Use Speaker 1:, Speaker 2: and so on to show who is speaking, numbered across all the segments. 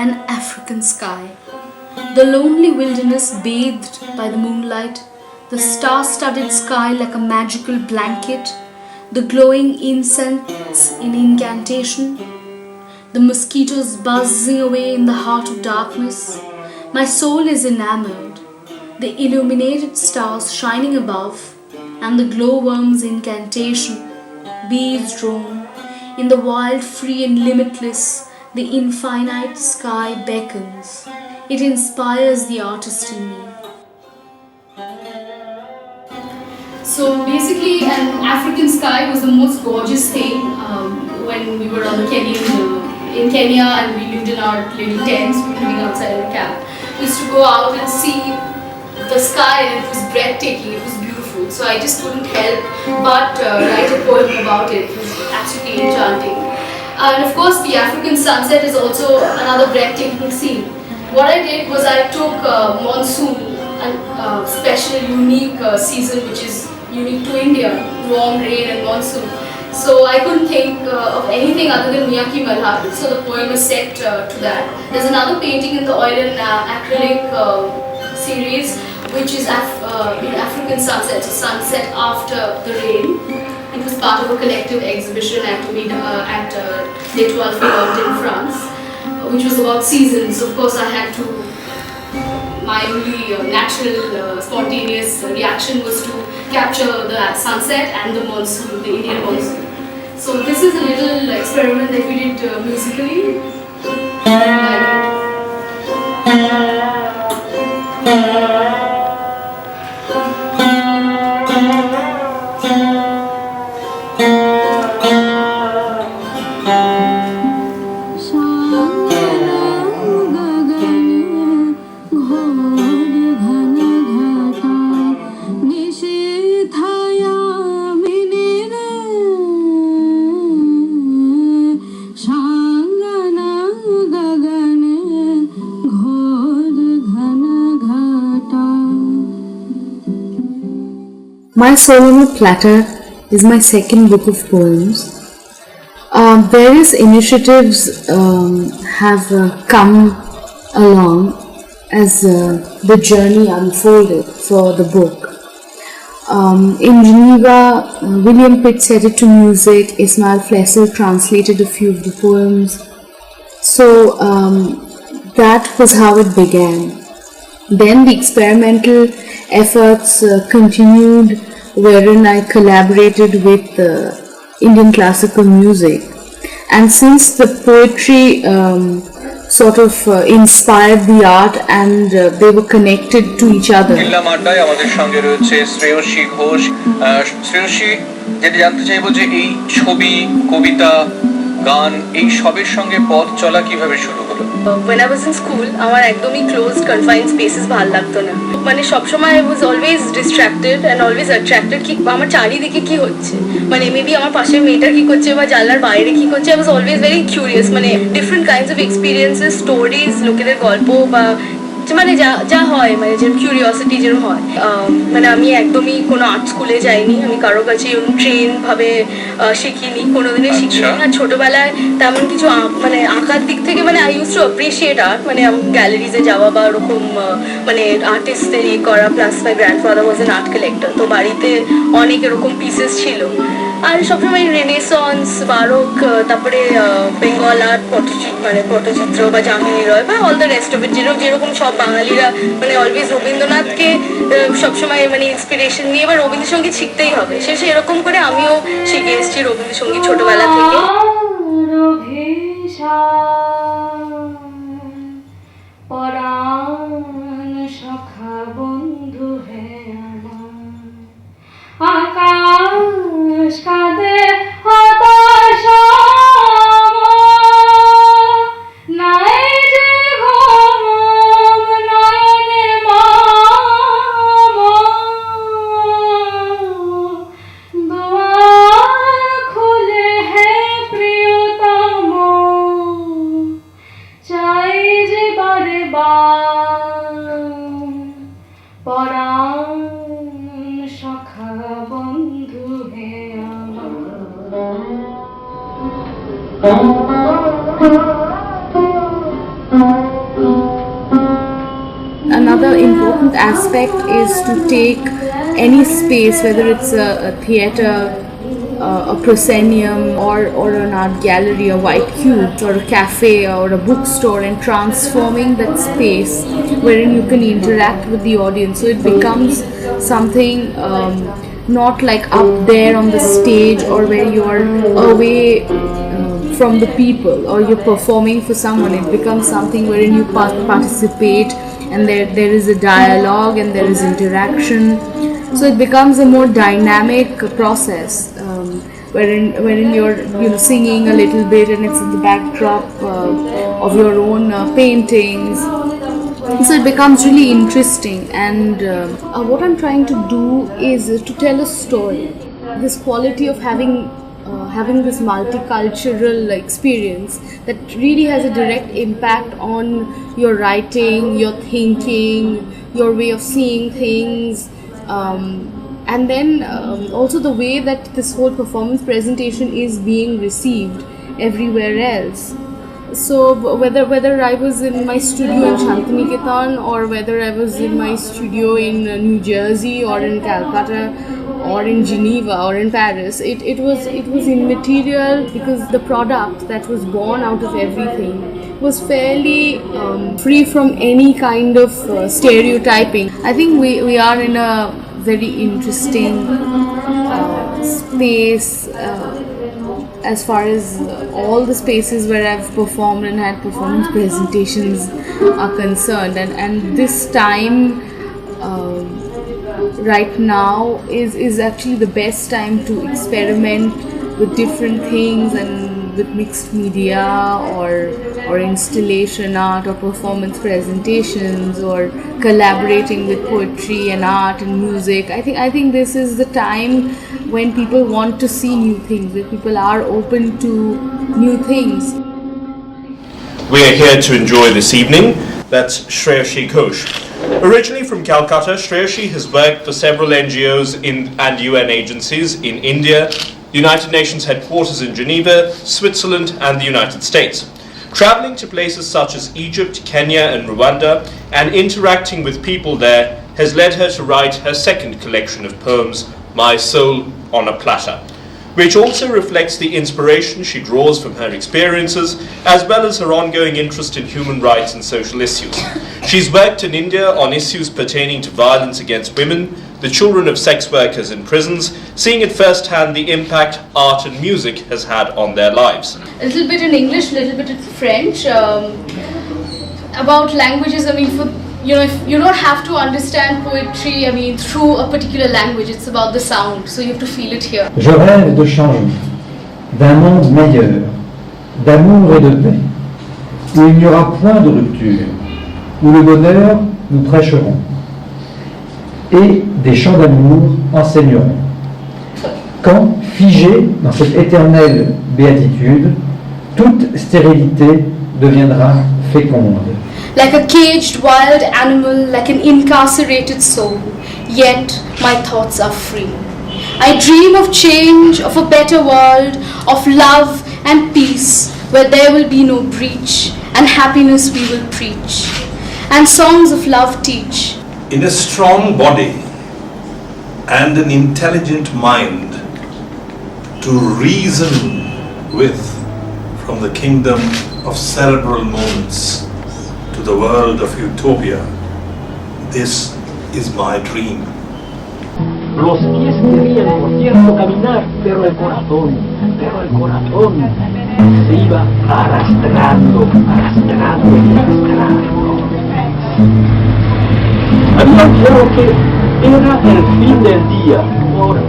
Speaker 1: an African sky. The lonely wilderness bathed by the moonlight, the star-studded sky like a magical blanket, the glowing incense in incantation, the mosquitoes buzzing away in the heart of darkness. My soul is enamored. The illuminated stars shining above, and the glowworm's incantation. Bees drone. In the wild, free and limitless, the infinite sky beckons. It inspires the artist in me. So basically, an African sky was the most gorgeous thing when we were on the in Kenya, and we lived in our little tents. We were living outside our camp. We used to go out and see the sky, and it was breathtaking. It was beautiful. So I just couldn't help but write a poem about it. It was absolutely enchanting. And of course, the African sunset is also another breathtaking scene. What I did was I took monsoon, a special, unique season which is unique to India, warm rain and monsoon. So I couldn't think of anything other than Miyaki Malhar, so the poem is set to that. There's another painting in the oil and acrylic series which is African sunset, so sunset after the rain. It was part of a collective exhibition at L'Étoile Filante in France, which was about seasons. Of course, I had to, my only natural, spontaneous reaction was to capture the sunset and the monsoon, the Indian monsoon. So this is a little experiment that we did musically.
Speaker 2: My Soul on a Platter is my second book of poems. Various initiatives have come along as the journey unfolded for the book. In Geneva, William Pitt set it to music, Ismail Flessel translated a few of the poems. So that was how it began. Then the experimental efforts continued, wherein I collaborated with Indian classical music. And since the poetry sort of inspired the art and they were connected to each other.
Speaker 3: Sreyashi Ghosh. Sreyashi, যেটা জানতে চাইবো যে এই ছবি, কবিতা, গান এই সবের সঙ্গে পথ চলা কিভাবে শুরু হলো?
Speaker 4: When I was in school, আমার একদমই closed confined spaces ভালো লাগতো না। মানে সবসময় I was always distracted and always attracted কি আমার চারিদিকে কি হচ্ছে, মানে মেবি আমার পাশের মেয়েটা কি করছে বা জানলার বাইরে কি করছে। I was always very curious, মানে different kinds of experiences, stories, লোকেদের গল্প বা মানে যা হয়, মানে যেরকম কিউরিওসিটি যেরকম হয়। মানে আমি একদমই কোনো আর্ট স্কুলে যাইনি, আমি কারো কাছে ট্রেন ভাবে শিখিনি, কোনোদিনই শিখিনি। আর ছোটবেলায় তেমন কিছু মানে আঁকার দিক থেকে মানে I use to appreciate art, মানে গ্যালারিজে যাওয়া বা ওরকম মানে আর্টিস্টদের ইয়ে করা। Plus my grandfather was an art collector, তো বাড়িতে অনেক এরকম পিসেস ছিল। আর সবসময় রেনেসন্স, বারোক, তারপরে বেঙ্গল আর্ট, মানে পটচিত্র বা জামিনী রয় বা all the rest of it, যেরকম সব বাঙালিরা মানে অলওয়েজ রবীন্দ্রনাথকে সবসময় মানে ইন্সপিরেশন নিয়ে বা রবীন্দ্রসঙ্গীত শিখতেই হবে, সেরকম করে আমিও শিখে এসেছি রবীন্দ্রসঙ্গীত ছোটবেলা থেকে।
Speaker 5: আকাশ কাঁদে হতাশা, নাই যে ঘুম নয়নে মাম, দুয়ার খুলে হে প্রিয়তম, চাই যে বারে বার পরাণ সখা বন্ধু হে আমার।
Speaker 2: aspect is to take any space, whether it's a theatre, a proscenium, or an art gallery, a white cube, or a cafe, or a bookstore, and transforming that space wherein you can interact with the audience. So it becomes something not like up there on the stage, or where you are away from the people, or you're performing for someone. It becomes something wherein you participate, and there is a dialogue and there is interaction. So it becomes a more dynamic process, wherein you're singing a little bit, and it's in the backdrop of your own paintings. So it becomes really interesting, and what I'm trying to do is to tell a story. This quality of having this multicultural experience that really has a direct impact on your writing, your thinking, your way of seeing things, and then also the way that this whole performance presentation is being received everywhere else. So whether I was in my studio in Shantiniketan, or whether I was in my studio in New Jersey, or in Calcutta, or in Geneva, or in Paris, it was immaterial, because the product that was born out of everything was fairly free from any kind of stereotyping. I think we are in a very interesting space as far as all the spaces where I've performed and had performance presentations are concerned, and this time right now is actually the best time to experiment with different things, and with mixed media, or installation art, or performance presentations, or collaborating with poetry and art and music. I think this is the time when people want to see new things, when people are open to new things.
Speaker 6: We are here to enjoy this evening. That's Sreyashi Ghosh. Originally from Calcutta, Sreyashi has worked for several NGOs and UN agencies in India, the United Nations headquarters in Geneva, Switzerland, and the United States. Traveling to places such as Egypt, Kenya, and Rwanda, and interacting with people there has led her to write her second collection of poems, My Soul on a Platter, which also reflects the inspiration she draws from her experiences, as well as her ongoing interest in human rights and social issues. She's worked in India on issues pertaining to violence against women, the children of sex workers in prisons, seeing at first hand the impact art and music has had on their lives.
Speaker 1: A little bit in English, a little bit in French. About languages, if you don't have to understand poetry, through a particular language. It's about the sound, so you have to feel it here.
Speaker 7: Je rêve de changer, d'un monde meilleur, d'amour et de paix, où il n'y aura point de rupture, où le bonheur nous prêcherons, et des chants d'amour enseigneront. Quand, figé dans cette éternelle béatitude, toute stérilité deviendra féconde.
Speaker 1: Like a caged wild animal, like an incarcerated soul, yet my thoughts are free. I dream of change, of a better world, of love and peace, where there will be no breach, and happiness we will preach, and songs of love teach.
Speaker 8: In a strong body and an intelligent mind to reason with, from the kingdom of cerebral moments to the world of utopia. This is my dream.
Speaker 9: Los pies querían, por cierto, caminar, pero el corazón se iba arrastrando. Había claro que era el fin del día, ahora,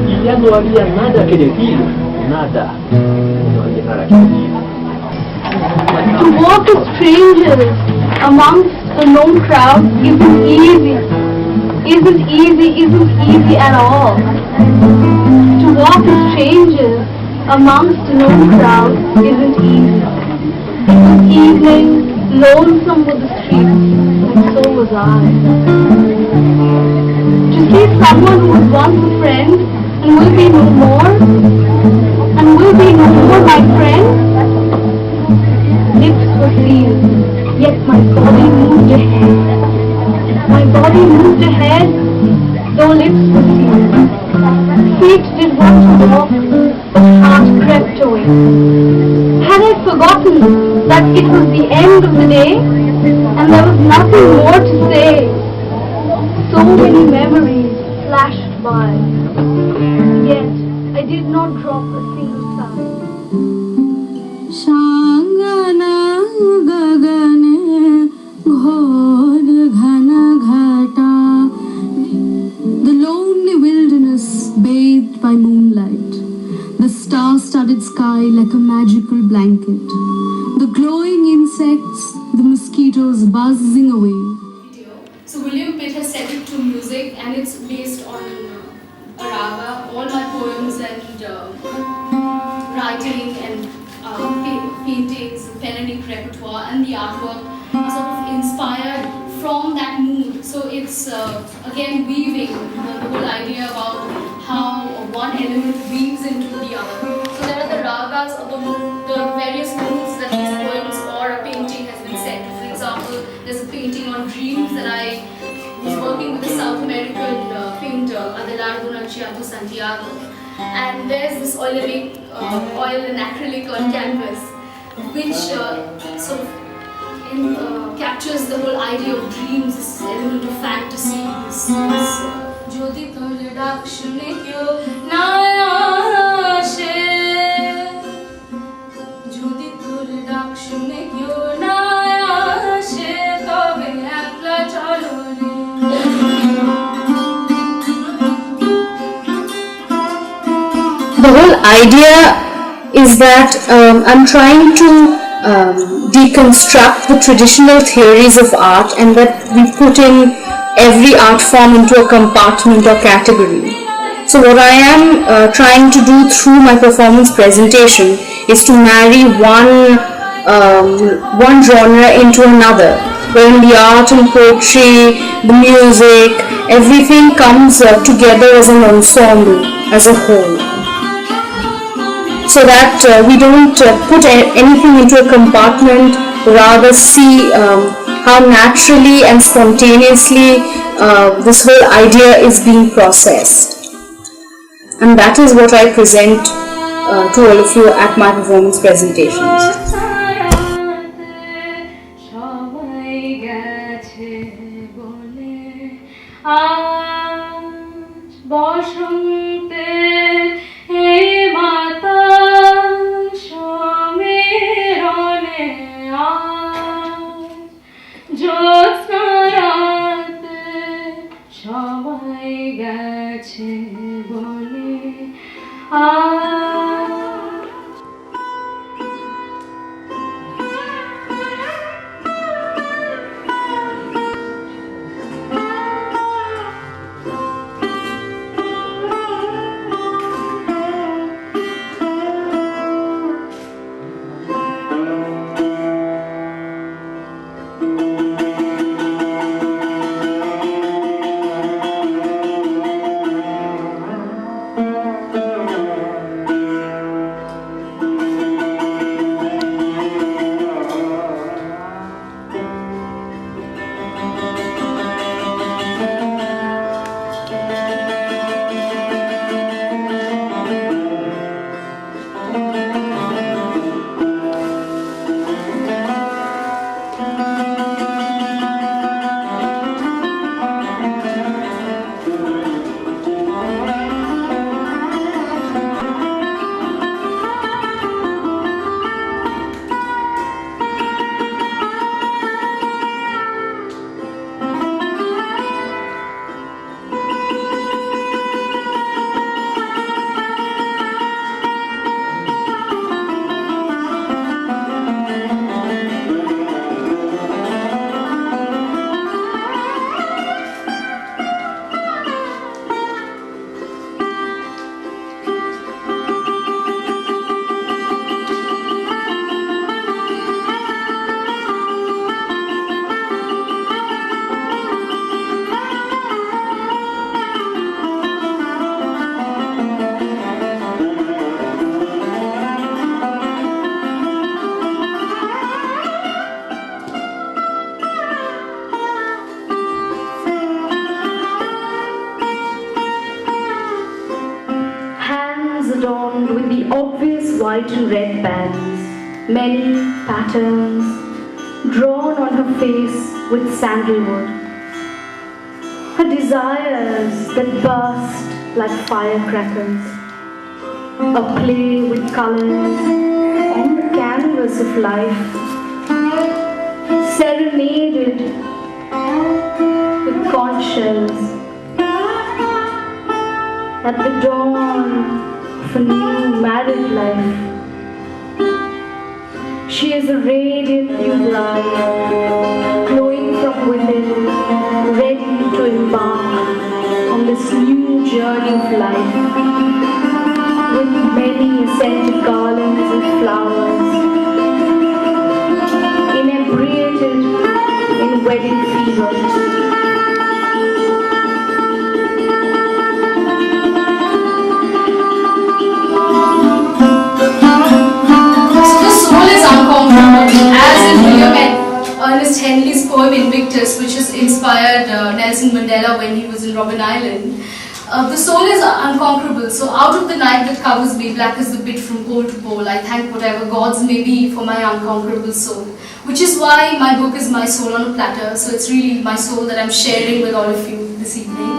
Speaker 9: y ya no había nada que decir, nada, no había nada que decir.
Speaker 4: To walk as strangers amongst the known crowd isn't easy at all. To walk as strangers amongst the known crowd isn't easy. It was evening, lonesome were the streets, and so was I. To see someone who was once a friend and will be no more my friend. Lips were sealed, yet my body moved ahead.
Speaker 10: My body moved ahead, though lips were sealed. Feet did want to walk, but heart crept away. Had I forgotten that it was the end of the day, and there was nothing more to say? So many memories flashed by, yet I did not drop a single sigh.
Speaker 11: Shangana gagane ghor ghana ghata. The lonely wilderness bathed by moonlight, the star-studded sky like a magical blanket, the glowing insects, the mosquitoes buzzing away.
Speaker 1: So William Pitt has set it to music, and it's based on a raga. All my poems and writing and paintings, pen and ink repertoire, and the artwork are sort of inspired from that mood. So it's again weaving the whole idea about how one element weaves into the other. So there are the ragas of the various moods that these poems or a painting has been set to. For example, there's a painting on dreams that I was working with a South American painter, Adelardo Naciato Santiago. And there's this oil and acrylic on canvas, which sort of captures the whole idea of dreams, this element of fantasy, this Jyoti Tore Dak Shune Kyo Na Ashe, Jyoti Tore Dak Shune Kyo Na Ashe, Tobe Akla Chalo Re.
Speaker 2: The whole idea is that I'm trying to deconstruct the traditional theories of art, and that we put in every art form into a compartment or category. So what I am trying to do through my performance presentation is to marry one genre into another, wherein the art and poetry, the music, everything comes together as an ensemble, as a whole. So that we don't put anything into a compartment, rather see how naturally and spontaneously this whole idea is being processed. And that is what I present to all of you at my performance presentations.
Speaker 10: white and red bands, many patterns, drawn on her face with sandalwood. Her desires that burst like firecrackers. A play with colors on the canvas of life, serenaded with conches at the dawn of a new married life. She is a radiant new light, glowing from within, ready to embark on this new journey of life, with many scented garlands of flowers, inebriated in wedding fever.
Speaker 1: As in Ernest Henley's poem Invictus, which has inspired Nelson Mandela when he was in Robben Island. The soul is unconquerable, so out of the night that covers me, black is the bit from pole to pole. I thank whatever gods may be for my unconquerable soul. Which is why my book is My Soul on a Platter, so it's really my soul that I'm sharing with all of you this evening.